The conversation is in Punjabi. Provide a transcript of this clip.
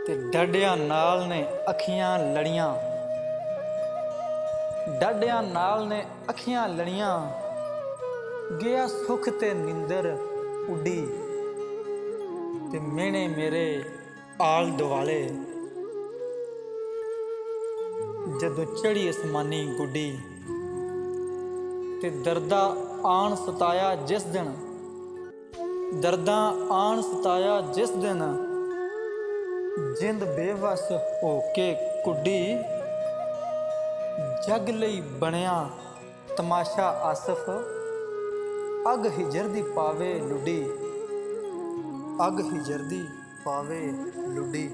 ਤੇ ਡਾਢਿਆਂ ਨਾਲ ਨੇ ਅੱਖੀਆਂ ਲੜੀਆਂ, ਡਾਢਿਆਂ ਨਾਲ ਨੇ ਅੱਖੀਆਂ ਲੜੀਆਂ। ਗਿਆ ਸੁਖ ਤੇ ਨਿੰਦਰ ਉੱਡੀ, ਤੇ ਮਿਹਣੇ ਮੇਰੇ ਆਲ ਦੁਆਲੇ। ਜਦੋਂ ਚੜੀ ਅਸਮਾਨੀ ਗੁੱਡੀ, ਤੇ ਦਰਦਾਂ ਆਣ ਸਤਾਇਆ ਜਿਸ ਦਿਨ, ਦਰਦਾਂ ਆਣ ਸਤਾਇਆ ਜਿਸ ਦਿਨ। ਜਿੰਦ ਬੇਵਸ ਹੋ ਕੇ ਕੁੱਡੀ, ਜਗ ਲਈ ਬਣਿਆ ਤਮਾਸ਼ਾ ਆਸਫ। ਅੱਗ ਹਿਜਰ ਦੀ ਪਾਵੇ ਲੁੱਡੀ, ਅੱਗ ਹਿਜਰ ਦੀ ਪਾਵੇ ਲੁੱਡੀ।